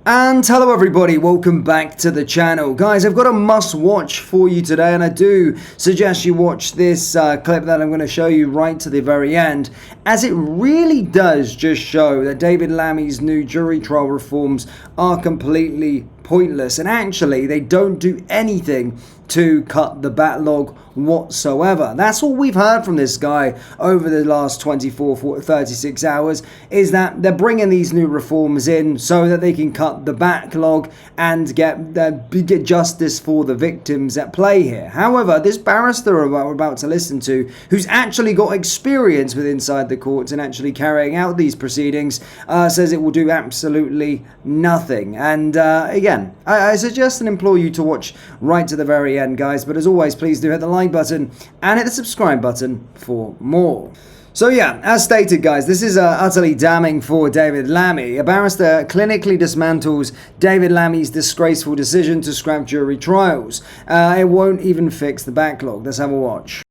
And hello everybody, welcome back to the channel. Guys, I've got a must-watch for you today, and I do suggest you watch this clip that I'm going to show you right to the very end, as it really does just show that David Lammy's new jury trial reforms are completely pointless, and actually they don't do anything to cut the backlog whatsoever. That's all we've heard from this guy over the last 36 hours, is that they're bringing these new reforms in so that they can cut the backlog and get justice for the victims at play here. However, this barrister we're about to listen to, who's actually got experience with inside the courts and actually carrying out these proceedings, says it will do absolutely nothing. And again, I suggest and implore you to watch right to the very end, guys. But as always, please do hit the like button and hit the subscribe button for more. So yeah, as stated, guys, this is utterly damning for David Lammy. A barrister clinically dismantles David Lammy's disgraceful decision to scrap jury trials. It won't even fix the backlog. Let's have a watch.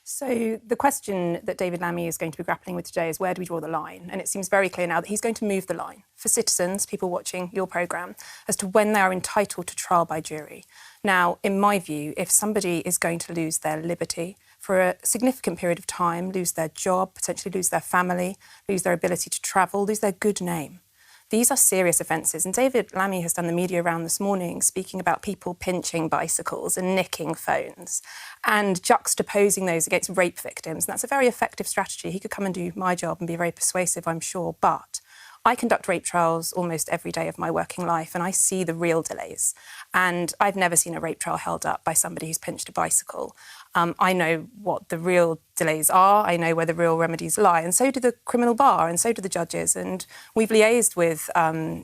So the question that David Lammy is going to be grappling with today is, where do we draw the line? And it seems very clear now that he's going to move the line for citizens, people watching your programme, as to when they are entitled to trial by jury. Now, in my view, if somebody is going to lose their liberty for a significant period of time, lose their job, potentially lose their family, lose their ability to travel, lose their good name, these are serious offences. And David Lammy has done the media round this morning speaking about people pinching bicycles and nicking phones and juxtaposing those against rape victims. And that's a very effective strategy. He could come and do my job and be very persuasive, I'm sure. But I conduct rape trials almost every day of my working life, and I see the real delays. And I've never seen a rape trial held up by somebody who's pinched a bicycle. I know what the real delays are. I know where the real remedies lie. And so do the criminal bar, and so do the judges. And we've liaised with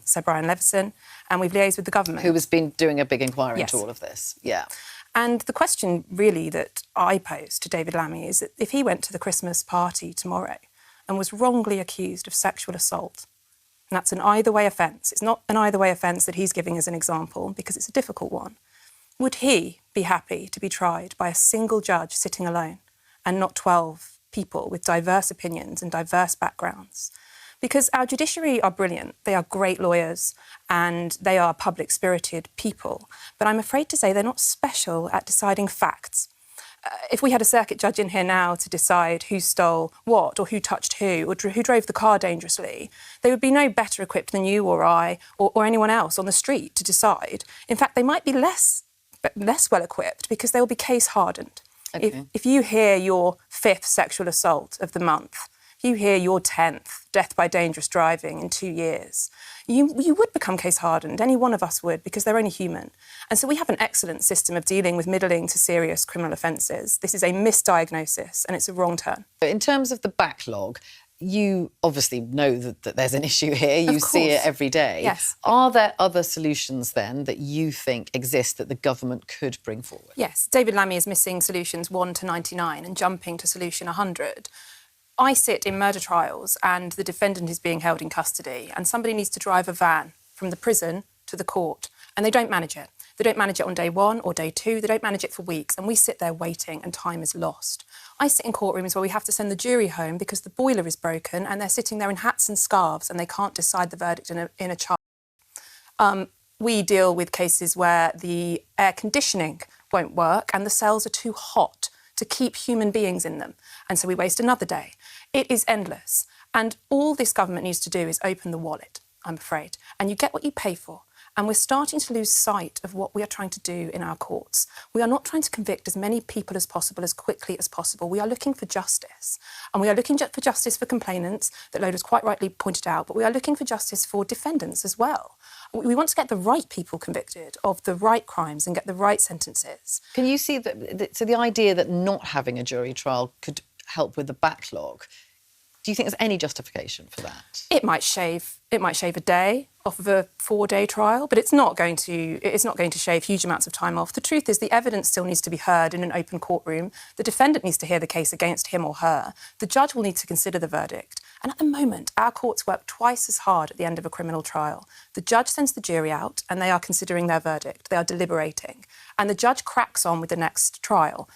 Sir Brian Leveson, and we've liaised with the government. Who has been doing a big inquiry Yes. into all of this. Yeah. And the question really that I pose to David Lammy is that if he went to the Christmas party tomorrow and was wrongly accused of sexual assault, and that's an either-way offence. It's not an either-way offence that he's giving as an example, because it's a difficult one. Would he be happy to be tried by a single judge sitting alone and not 12 people with diverse opinions and diverse backgrounds? Because our judiciary are brilliant. They are great lawyers and they are public-spirited people. But I'm afraid to say they're not special at deciding facts. If we had a circuit judge in here now to decide who stole what, or who touched who, or who drove the car dangerously, they would be no better equipped than you or I or anyone else on the street to decide. In fact, they might be less well equipped because they will be case hardened. Okay. If you hear your 5th sexual assault of the month, if you hear your 10th death by dangerous driving in 2 years, you would become case hardened. Any one of us would, because they're only human. And so we have an excellent system of dealing with middling to serious criminal offences. This is a misdiagnosis and it's a wrong turn. In terms of the backlog, you obviously know that there's an issue here. You see it every day. Yes. Are there other solutions then that you think exist that the government could bring forward? Yes. David Lammy is missing solutions 1 to 99 and jumping to solution 100. I sit in murder trials and the defendant is being held in custody, and somebody needs to drive a van from the prison to the court, and they don't manage it. They don't manage it on day 1 or day 2. They don't manage it for weeks, and we sit there waiting and time is lost. I sit in courtrooms where we have to send the jury home because the boiler is broken and they're sitting there in hats and scarves and they can't decide the verdict in a trial. We deal with cases where the air conditioning won't work and the cells are too hot to keep human beings in them. And so we waste another day. It is endless. And all this government needs to do is open the wallet, I'm afraid. And you get what you pay for. And we're starting to lose sight of what we are trying to do in our courts. We are not trying to convict as many people as possible, as quickly as possible. We are looking for justice. And we are looking for justice for complainants, that Loda's quite rightly pointed out, but we are looking for justice for defendants as well. We want to get the right people convicted of the right crimes and get the right sentences. Can you see that, so the idea that not having a jury trial could help with the backlog, do you think there's any justification for that? It might shave a day off of a 4-day trial, but it's not going to shave huge amounts of time off. The truth is the evidence still needs to be heard in an open courtroom. The defendant needs to hear the case against him or her. The judge will need to consider the verdict. And at the moment, our courts work twice as hard at the end of a criminal trial. The judge sends the jury out and they are considering their verdict. They are deliberating. and the judge cracks on with the next trial.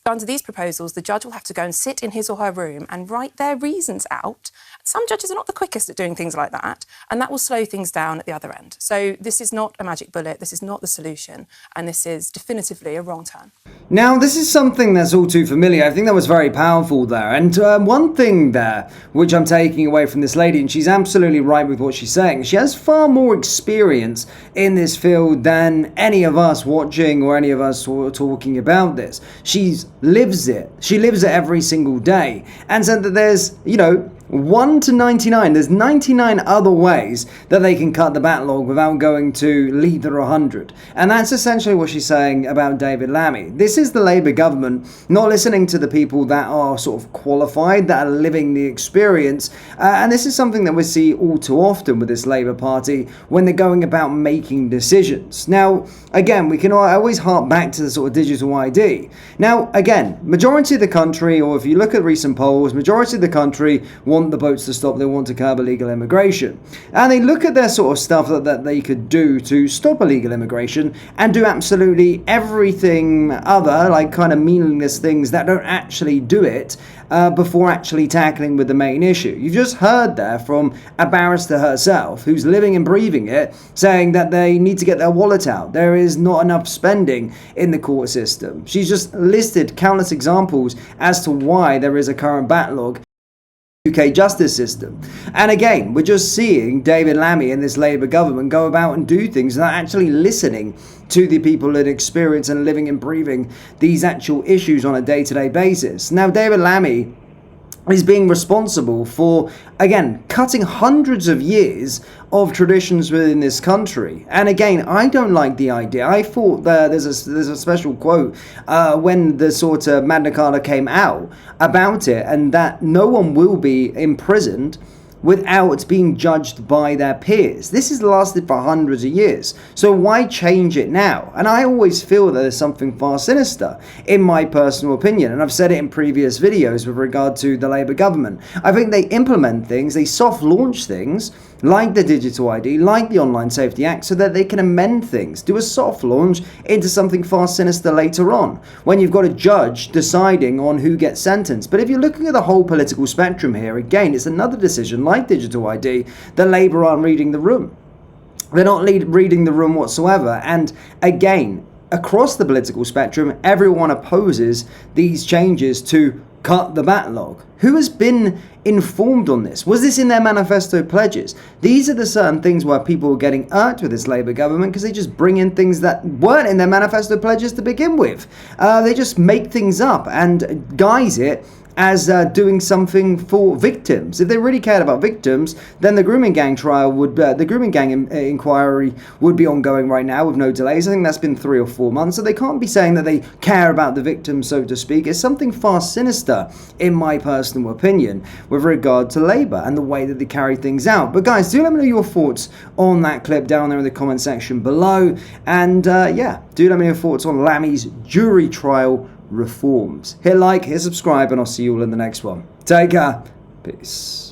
Under these proposals, the judge will have to go and sit in his or her room and write their reasons out. Some judges are not the quickest at doing things like that, and that will slow things down at the other end. So this is not a magic bullet, this is not the solution, and this is definitively a wrong turn. Now, this is something that's all too familiar. I think that was very powerful there. And one thing there, which I'm taking away from this lady, and she's absolutely right with what she's saying, she has far more experience in this field than any of us watching or any of us talking about this. She lives it. She lives it every single day. And said that there's, 1 to 99. There's 99 other ways that they can cut the backlog without going to leader 100. And that's essentially what she's saying about David Lammy. This is the Labour government not listening to the people that are sort of qualified, that are living the experience. And this is something that we see all too often with this Labour Party when they're going about making decisions. Now, again, we can always hark back to the sort of digital ID. Now, again, majority of the country, or if you look at recent polls, majority of the country want the votes to stop. They want to curb illegal immigration. And they look at their sort of stuff that they could do to stop illegal immigration and do absolutely everything other, like kind of meaningless things that don't actually do it before actually tackling with the main issue. You've just heard there from a barrister herself who's living and breathing it, saying that they need to get their wallet out. There is not enough spending in the court system. She's just listed countless examples as to why there is a current backlog UK justice system. And again, we're just seeing David Lammy and this Labour government go about and do things without actually listening to the people that experience and living and breathing these actual issues on a day-to-day basis. Now, David Lammy is being responsible for, again, cutting hundreds of years of traditions within this country. And again, I don't like the idea. I thought there's a special quote when the sort of Magna Carta came out about it, and that no one will be imprisoned without being judged by their peers. This has lasted for hundreds of years. So why change it now? And I always feel that there's something far sinister, in my personal opinion. And I've said it in previous videos with regard to the Labour government. I think they implement things, they soft launch things, like the Digital ID, like the Online Safety Act, so that they can amend things, do a soft launch into something far sinister later on, when you've got a judge deciding on who gets sentenced. But if you're looking at the whole political spectrum here, again, it's another decision like Digital ID that Labour aren't reading the room. They're not reading the room whatsoever. And again, across the political spectrum, everyone opposes these changes to cut the backlog. Who has been informed on this? Was this in their manifesto pledges? These are the certain things where people are getting irked with this Labour government because they just bring in things that weren't in their manifesto pledges to begin with. They just make things up and guise it as doing something for victims. If they really cared about victims, then the grooming gang trial would, the grooming gang inquiry would be ongoing right now with no delays. I think that's been 3 or 4 months, so they can't be saying that they care about the victims, so to speak. It's something far sinister, in my personal opinion, with regard to Labour and the way that they carry things out. But guys, do let me know your thoughts on that clip down there in the comment section below. And yeah, do let me know your thoughts on Lammy's jury trial reforms. Hit like, hit subscribe, and I'll see you all in the next one. Take care. Peace.